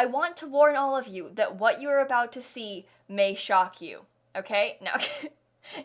I want to warn all of you that what you are about to see may shock you, okay? Now,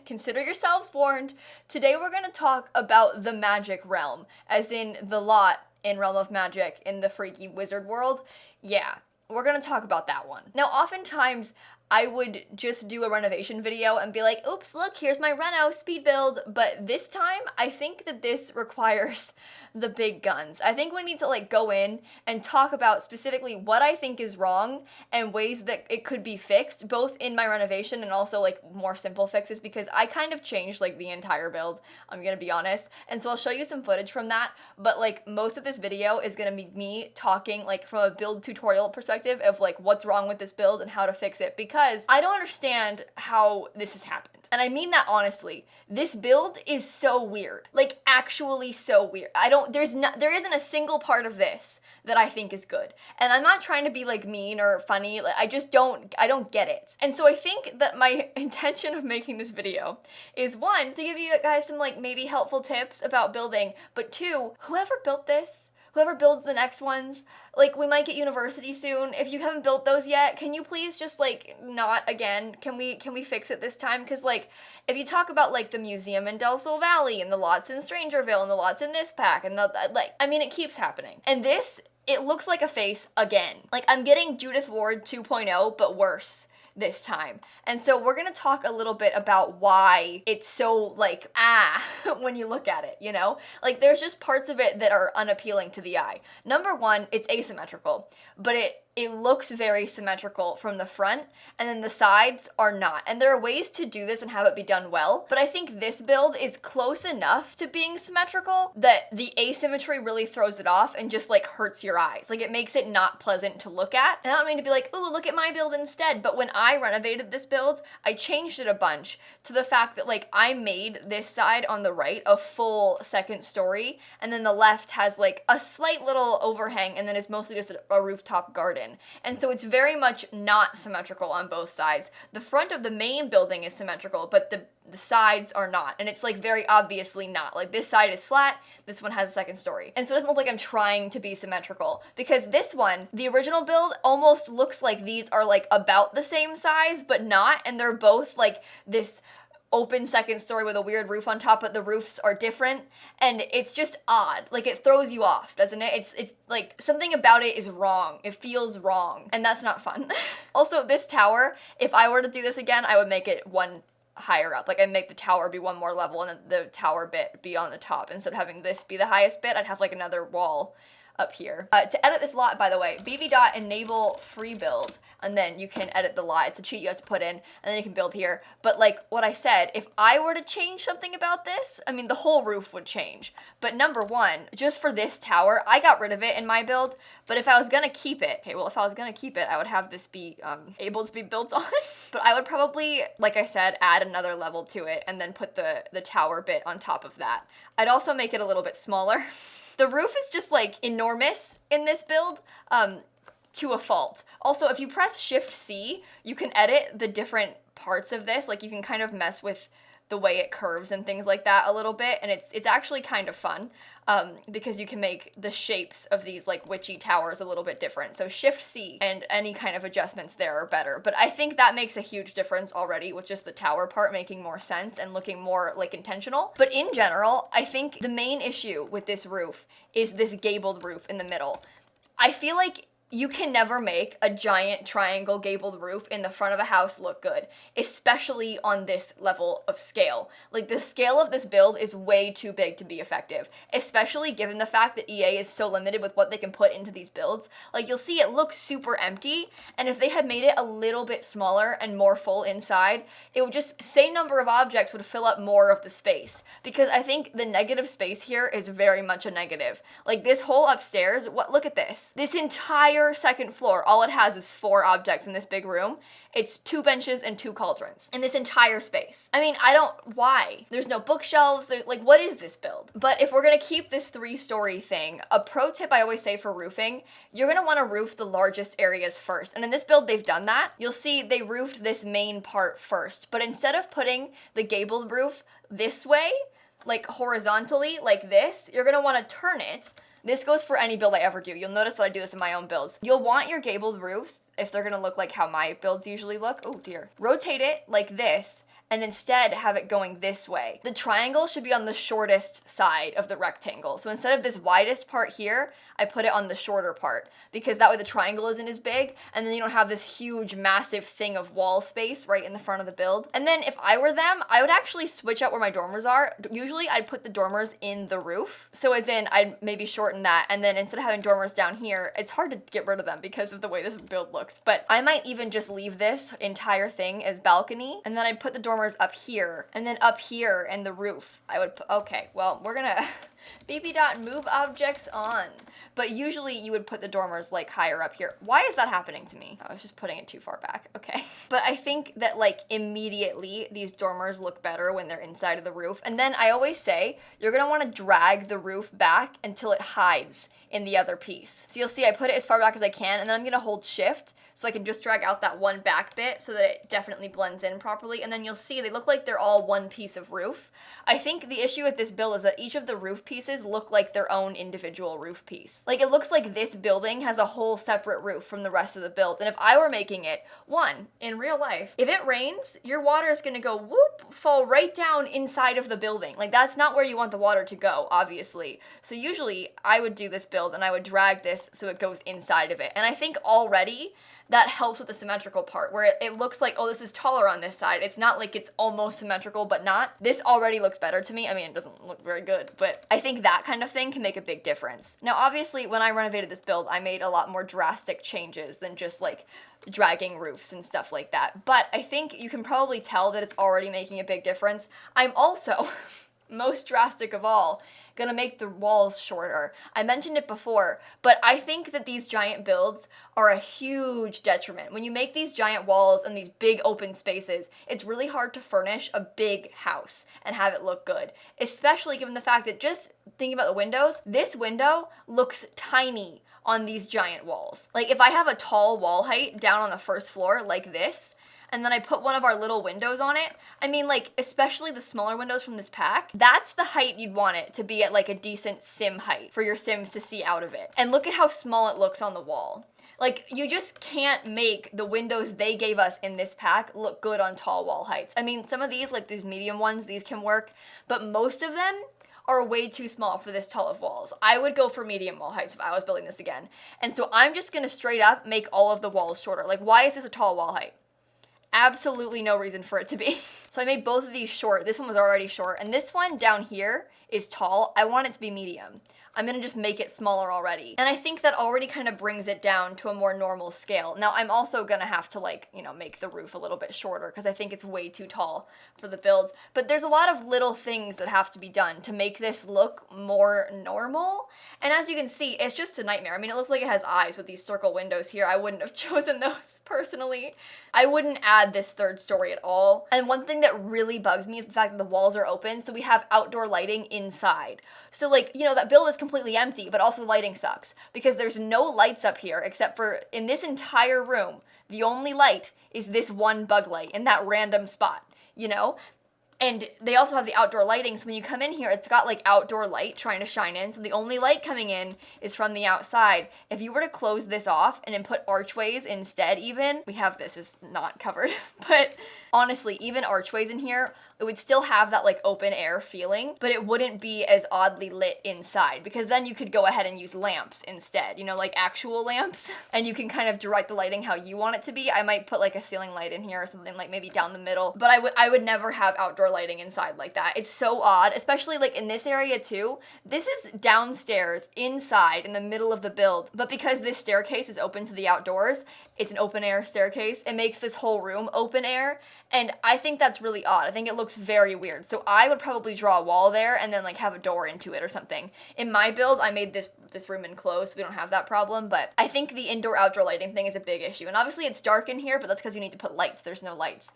consider yourselves warned. Today we're going to talk about the magic realm, as in the lot in Realm of Magic in the freaky wizard world. Yeah, we're going to talk about that one. Now, oftentimes, I would just do a renovation video and be like, oops, look, here's my reno speed build. But this time, I think that this requires the big guns. I think we need to like go in and talk about specifically what I think is wrong and ways that it could be fixed, both in my renovation and also like more simple fixes, because I kind of changed like the entire build, I'm gonna be honest. And so I'll show you some footage from that, but like most of this video is gonna be me talking like from a build tutorial perspective of like what's wrong with this build and how to fix it, because I don't understand how this has happened. And I mean that honestly. This build is so weird. Like actually so weird. There isn't a single part of this that I think is good. And I'm not trying to be like mean or funny. Like, I don't get it. And so I think that my intention of making this video is, one, to give you guys some like maybe helpful tips about building, but two, whoever built this, whoever builds the next ones, like we might get university soon. If you haven't built those yet, can you please just like not again? Can we fix it this time? Because like if you talk about like the museum in Del Sol Valley and the lots in Strangerville and the lots in this pack and the like, I mean it keeps happening. And this, it looks like a face again. Like I'm getting Judith Ward 2.0 but worse this time. And so we're gonna talk a little bit about why it's so like, when you look at it, you know? Like there's just parts of it that are unappealing to the eye. Number one, it's asymmetrical, but it looks very symmetrical from the front, and then the sides are not. And there are ways to do this and have it be done well, but I think this build is close enough to being symmetrical that the asymmetry really throws it off and just like hurts your eyes. Like it makes it not pleasant to look at. And I don't mean to be like, ooh, look at my build instead, but when I renovated this build, I changed it a bunch to the fact that like I made this side on the right a full second story, and then the left has like a slight little overhang, and then it's mostly just a rooftop garden. And so it's very much not symmetrical on both sides. The front of the main building is symmetrical, but the sides are not. And it's like very obviously not. Like this side is flat, this one has a second story. And so it doesn't look like I'm trying to be symmetrical, because this one, the original build, almost looks like these are like about the same size, but not. And they're both like this open second story with a weird roof on top, but the roofs are different, and it's just odd. Like it throws you off, doesn't it? It's like something about it is wrong. It feels wrong, and that's not fun. Also, this tower, if I were to do this again, I would make it one higher up. Like I'd make the tower be one more level and then the tower bit be on the top. Instead of having this be the highest bit, I'd have like another wall up here. To edit this lot, by the way, BB. Enable free build, and then you can edit the lot. It's a cheat you have to put in, and then you can build here. But like what I said, if I were to change something about this, I mean the whole roof would change. But number one, just for this tower, I got rid of it in my build, but if I was gonna keep it, okay, well if I was gonna keep it, I would have this be able to be built on. But I would probably, like I said, add another level to it and then put the tower bit on top of that. I'd also make it a little bit smaller. The roof is just like enormous in this build, to a fault. Also, if you press Shift C, you can edit the different parts of this. Like you can kind of mess with the way it curves and things like that a little bit, and it's actually kind of fun, because you can make the shapes of these like witchy towers a little bit different. So Shift C and any kind of adjustments there are better. But I think that makes a huge difference already with just the tower part making more sense and looking more like intentional. But in general, I think the main issue with this roof is this gabled roof in the middle. I feel like you can never make a giant triangle gabled roof in the front of a house look good, especially on this level of scale. Like the scale of this build is way too big to be effective, especially given the fact that EA is so limited with what they can put into these builds. Like you'll see it looks super empty, and if they had made it a little bit smaller and more full inside, it would just, same number of objects would fill up more of the space. Because I think the negative space here is very much a negative. Like this whole upstairs, look at this. This entire second floor, all it has is 4 objects in this big room. It's 2 benches and 2 cauldrons in this entire space. I mean, why? There's no bookshelves, there's like, what is this build? But if we're gonna keep this 3-story thing, a pro tip I always say for roofing, you're gonna wanna roof the largest areas first. And in this build, they've done that. You'll see they roofed this main part first, but instead of putting the gabled roof this way, like horizontally, like this, you're gonna wanna turn it This goes for any build I ever do. You'll notice that I do this in my own builds. You'll want your gabled roofs, if they're gonna look like how my builds usually look, oh dear, rotate it like this, and instead have it going this way. The triangle should be on the shortest side of the rectangle. So instead of this widest part here, I put it on the shorter part, because that way the triangle isn't as big, and then you don't have this huge, massive thing of wall space right in the front of the build. And then if I were them, I would actually switch out where my dormers are. Usually I'd put the dormers in the roof. So as in, I'd maybe shorten that, and then instead of having dormers down here, it's hard to get rid of them because of the way this build looks. But I might even just leave this entire thing as balcony, and then I'd put the dormers up here, and then up here and the roof. I would put, okay, well, we're gonna BB dot move objects on. But usually you would put the dormers like higher up here. Why is that happening to me? I was just putting it too far back, okay. But I think that like immediately these dormers look better when they're inside of the roof. And then I always say, you're gonna wanna drag the roof back until it hides in the other piece. So you'll see I put it as far back as I can, and then I'm gonna hold shift so I can just drag out that one back bit so that it definitely blends in properly. And then you'll see they look like they're all one piece of roof. I think the issue with this build is that each of the roof pieces look like their own individual roof piece. Like it looks like this building has a whole separate roof from the rest of the build. And if I were making it, one, in real life, if it rains, your water is gonna go whoop, fall right down inside of the building. Like that's not where you want the water to go, obviously. So usually I would do this build and I would drag this so it goes inside of it. And I think already that helps with the symmetrical part where it looks like, oh, this is taller on this side. It's not like it's almost symmetrical, but not. This already looks better to me. I mean, it doesn't look very good, but I think that kind of thing can make a big difference. Now, obviously, when I renovated this build, I made a lot more drastic changes than just like dragging roofs and stuff like that. But I think you can probably tell that it's already making a big difference. I'm also, most drastic of all, gonna make the walls shorter. I mentioned it before, but I think that these giant builds are a huge detriment. When you make these giant walls and these big open spaces, it's really hard to furnish a big house and have it look good, especially given the fact that, just thinking about the windows, this window looks tiny on these giant walls. Like if I have a tall wall height down on the first floor like this, and then I put one of our little windows on it, I mean, like, especially the smaller windows from this pack, that's the height you'd want it to be at, like a decent sim height for your sims to see out of it. And look at how small it looks on the wall. Like, you just can't make the windows they gave us in this pack look good on tall wall heights. I mean, some of these, like these medium ones, these can work, but most of them are way too small for this tall of walls. I would go for medium wall heights if I was building this again. And so I'm just gonna straight up make all of the walls shorter. Like, why is this a tall wall height? Absolutely no reason for it to be. So I made both of these short. This one was already short, and this one down here is tall. I want it to be medium. I'm gonna just make it smaller already. And I think that already kind of brings it down to a more normal scale. Now I'm also gonna have to, like, you know, make the roof a little bit shorter because I think it's way too tall for the build. But there's a lot of little things that have to be done to make this look more normal. And as you can see, it's just a nightmare. I mean, it looks like it has eyes with these circle windows here. I wouldn't have chosen those personally. I wouldn't add this third story at all. And one thing that really bugs me is the fact that the walls are open, so we have outdoor lighting inside. So, like, you know, that build is completely empty, but also the lighting sucks because there's no lights up here except for in this entire room. The only light is this one bug light in that random spot, you know? And they also have the outdoor lighting, so when you come in here, it's got like outdoor light trying to shine in, so the only light coming in is from the outside. If you were to close this off and then put archways instead even, we have this is not covered, but honestly, even archways in here, it would still have that like open air feeling, but it wouldn't be as oddly lit inside because then you could go ahead and use lamps instead, you know, like actual lamps, and you can kind of direct the lighting how you want it to be. I might put like a ceiling light in here or something, like maybe down the middle, but I would never have outdoor lighting inside like that. It's so odd, especially like in this area too. This is downstairs inside in the middle of the build, but because this staircase is open to the outdoors, it's an open air staircase, it makes this whole room open air, and I think that's really odd. I think it looks very weird. So I would probably draw a wall there and then like have a door into it or something. In my build, I made this room enclosed, so we don't have that problem, but I think the indoor outdoor lighting thing is a big issue. And obviously it's dark in here, but that's because you need to put lights. There's no lights.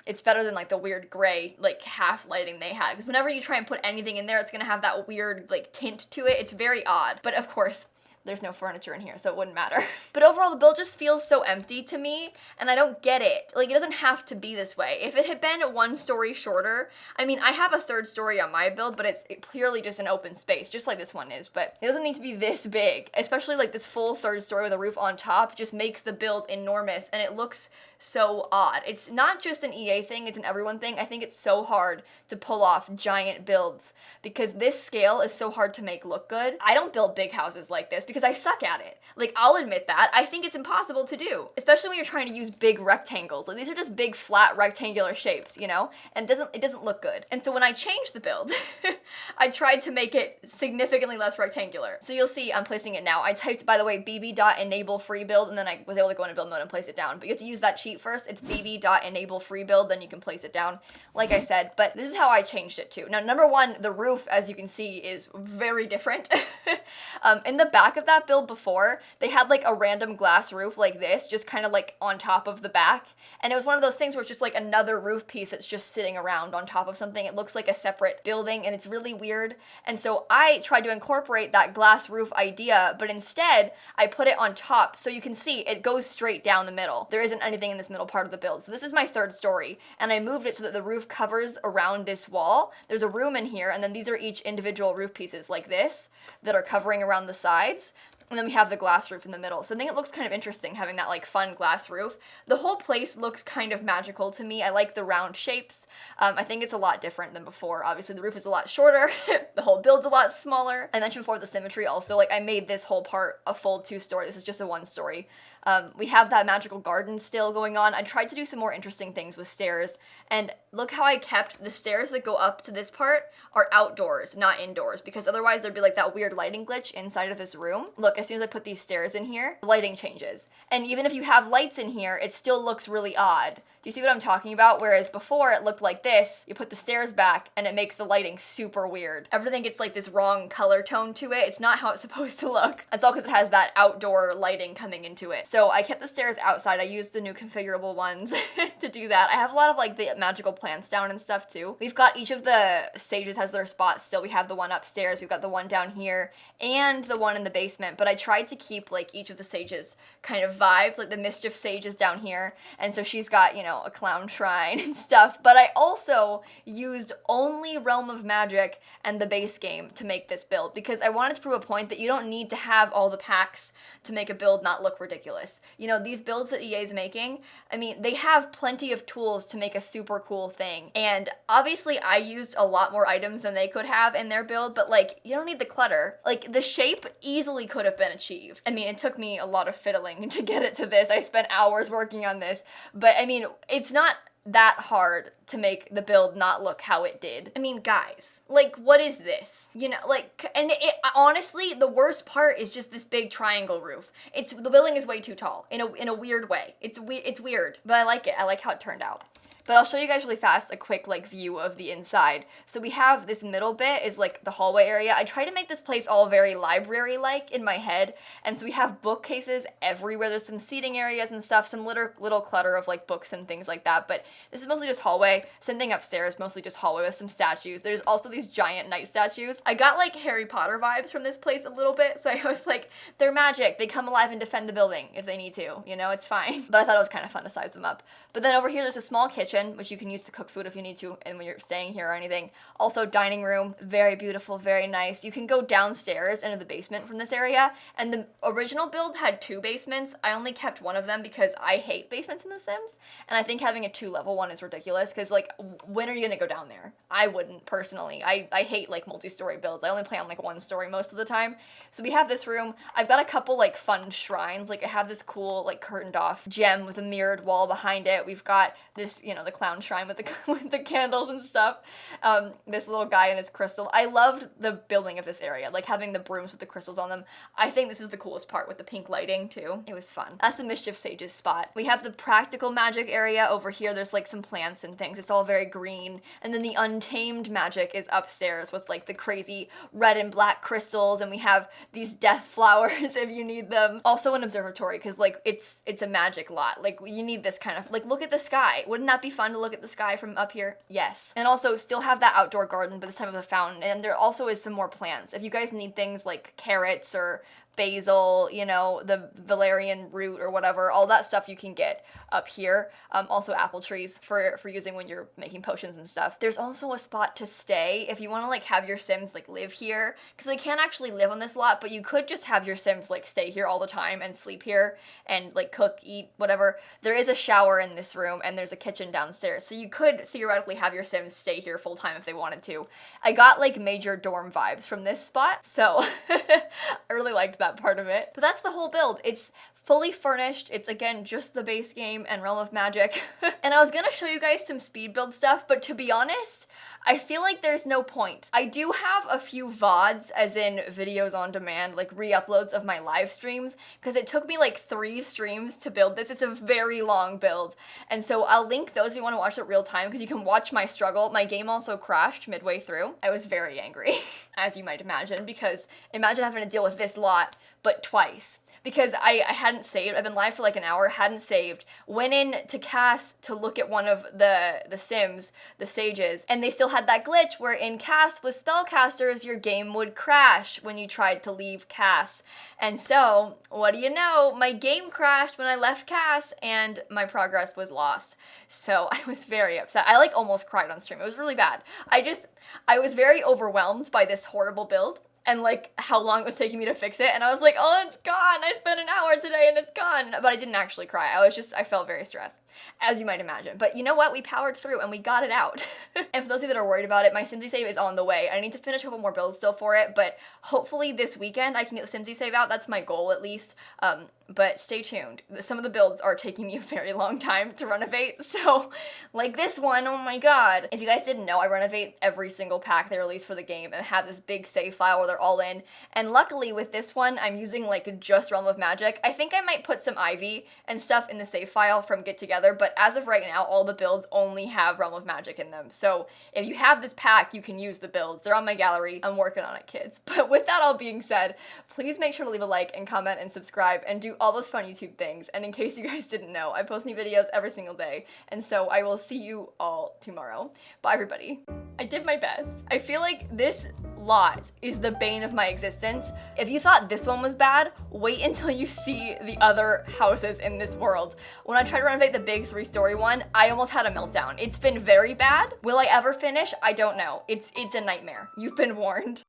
It's better than like the weird gray, like half lighting they had. Because whenever you try and put anything in there, it's gonna have that weird like tint to it. It's very odd. But of course, there's no furniture in here, so it wouldn't matter. But overall, the build just feels so empty to me, and I don't get it. Like, it doesn't have to be this way. If it had been 1 story shorter, I mean, I have a 3rd story on my build, but it's clearly just an open space, just like this one is, but it doesn't need to be this big, especially like this full 3rd story with a roof on top just makes the build enormous, and it looks so odd. It's not just an EA thing, it's an everyone thing. I think it's so hard to pull off giant builds because this scale is so hard to make look good. I don't build big houses like this because I suck at it. Like, I'll admit that. I think it's impossible to do, especially when you're trying to use big rectangles. Like, these are just big flat rectangular shapes, you know? And it doesn't look good. And so when I changed the build, I tried to make it significantly less rectangular. So you'll see I'm placing it now. I typed, by the way, bb.enable free build, and then I was able to go into build mode and place it down. But you have to use that cheat first. It's bb.enable free build, then you can place it down, like I said. But this is how I changed it too. Now, number one, the roof, as you can see, is very different. In the back of that build before, they had like a random glass roof like this, just kind of like on top of the back. And it was one of those things where it's just like another roof piece that's just sitting around on top of something. It looks like a separate building, and it's really weird. And so I tried to incorporate that glass roof idea, but instead I put it on top. So you can see it goes straight down the middle. There isn't anything in this middle part of the build. So this is my 3rd story, and I moved it so that the roof covers around this wall. There's a room in here, and then these are each individual roof pieces like this that are covering around the sides. And then we have the glass roof in the middle. So I think it looks kind of interesting having that like fun glass roof. The whole place looks kind of magical to me. I like the round shapes. I think it's a lot different than before. Obviously the roof is a lot shorter. The whole build's a lot smaller. I mentioned before the symmetry also. Like, I made this whole part a full 2 story. This is just a 1 story. We have that magical garden still going on. I tried to do some more interesting things with stairs, and look how I kept the stairs that go up to this part are outdoors, not indoors, because otherwise there'd be like that weird lighting glitch inside of this room. Look, as soon as I put these stairs in here, the lighting changes. And even if you have lights in here, it still looks really odd. Do you see what I'm talking about? Whereas before it looked like this, you put the stairs back and it makes the lighting super weird. Everything gets like this wrong color tone to it. It's not how it's supposed to look. It's all because it has that outdoor lighting coming into it. So I kept the stairs outside. I used the new configurable ones to do that. I have a lot of like the magical plants down and stuff too. We've got each of the sages has their spots still. We have the one upstairs, we've got the one down here, and the one in the basement. But I tried to keep like each of the sages kind of vibes. Like the mischief sage is down here, and so she's got, you know, a clown shrine and stuff. But I also used only Realm of Magic and the base game to make this build because I wanted to prove a point that you don't need to have all the packs to make a build not look ridiculous. You know, these builds that EA is making, I mean, they have plenty of tools to make a super cool thing. And obviously I used a lot more items than they could have in their build, but like, you don't need the clutter. Like, the shape easily could have been achieved. I mean, it took me a lot of fiddling to get it to this. I spent hours working on this, but I mean, it's not that hard to make the build not look how it did. I mean, guys, like, what is this? You know, like, and it honestly, the worst part is just this big triangle roof. The building is way too tall in a weird way. It's weird, but I like it. I like how it turned out. But I'll show you guys really fast a quick like view of the inside. So we have this middle bit is like the hallway area. I try to make this place all very library-like in my head. And so we have bookcases everywhere. There's some seating areas and stuff, some little clutter of like books and things like that. But this is mostly just hallway. Same thing upstairs, mostly just hallway with some statues. There's also these giant knight statues. I got like Harry Potter vibes from this place a little bit. So I was like, they're magic. They come alive and defend the building if they need to. You know, it's fine. But I thought it was kind of fun to size them up. But then over here, there's a small kitchen, which you can use to cook food if you need to and when you're staying here or anything. Also dining room, very beautiful, very nice. You can go downstairs into the basement from this area, and the original build had 2 basements. I only kept one of them because I hate basements in The Sims, and I think having a 2-level one is ridiculous because like, when are you gonna go down there? I wouldn't personally. I hate like multi-story builds. I only play on like 1 story most of the time. So we have this room. I've got a couple like fun shrines. Like I have this cool like curtained off gem with a mirrored wall behind it. We've got this, you know, the clown shrine with the candles and stuff. This little guy and his crystal. I loved the building of this area, like having the brooms with the crystals on them. I think this is the coolest part with the pink lighting too. It was fun. That's the Mischief Sage's spot. We have the practical magic area over here. There's like some plants and things. It's all very green. And then the untamed magic is upstairs with like the crazy red and black crystals, and we have these death flowers if you need them. Also an observatory because like it's a magic lot. Like you need this kind of, like, look at the sky. Wouldn't that be fun to look at the sky from up here? Yes. And also still have that outdoor garden, but this time with a fountain. And there also is some more plants. If you guys need things like carrots or basil, you know, the valerian root or whatever, all that stuff you can get up here. Also apple trees for using when you're making potions and stuff. There's also a spot to stay if you want to like have your Sims like live here, because they can't actually live on this lot, but you could just have your Sims like stay here all the time and sleep here and like cook, eat, whatever. There is a shower in this room and there's a kitchen downstairs, so you could theoretically have your Sims stay here full time if they wanted to. I got like major dorm vibes from this spot, so I really liked that part of it. But that's the whole build. It's fully furnished. It's again just the base game and Realm of Magic. And I was gonna show you guys some speed build stuff, but to be honest, I feel like there's no point. I do have a few VODs, as in videos on demand, like re-uploads of my live streams, because it took me like 3 streams to build this. It's a very long build. And so I'll link those if you want to watch it real time, because you can watch my struggle. My game also crashed midway through. I was very angry, as you might imagine, because imagine having to deal with this lot, but twice. Because I hadn't saved. I've been live for like an hour, hadn't saved, went in to cast to look at one of the Sims, the sages, and they still had that glitch where in cast with spellcasters, your game would crash when you tried to leave cast. And so, what do you know? My game crashed when I left cast and my progress was lost. So I was very upset. I like almost cried on stream. It was really bad. I was very overwhelmed by this horrible build and like how long it was taking me to fix it, and I was like, oh, it's gone. I spent an hour today and it's gone. But I didn't actually cry. I felt very stressed, as you might imagine. But you know what? We powered through and we got it out. And for those of you that are worried about it, my Simsie save is on the way. I need to finish a couple more builds still for it, but hopefully this weekend I can get the Simsie save out. That's my goal at least. But stay tuned. Some of the builds are taking me a very long time to renovate, so like this one, oh my god. If you guys didn't know, I renovate every single pack they release for the game and have this big save file where they're all in, and luckily with this one, I'm using like just Realm of Magic. I think I might put some Ivy and stuff in the save file from Get Together, but as of right now, all the builds only have Realm of Magic in them, so if you have this pack, you can use the builds. They're on my gallery. I'm working on it, kids. But with that all being said, please make sure to leave a like and comment and subscribe and do all those fun YouTube things. And in case you guys didn't know, I post new videos every single day, and so I will see you all tomorrow. Bye everybody. I did my best. I feel like this lot is the bane of my existence. If you thought this one was bad, wait until you see the other houses in this world. When I tried to renovate the big 3-story one, I almost had a meltdown. It's been very bad. Will I ever finish? I don't know. It's a nightmare. You've been warned.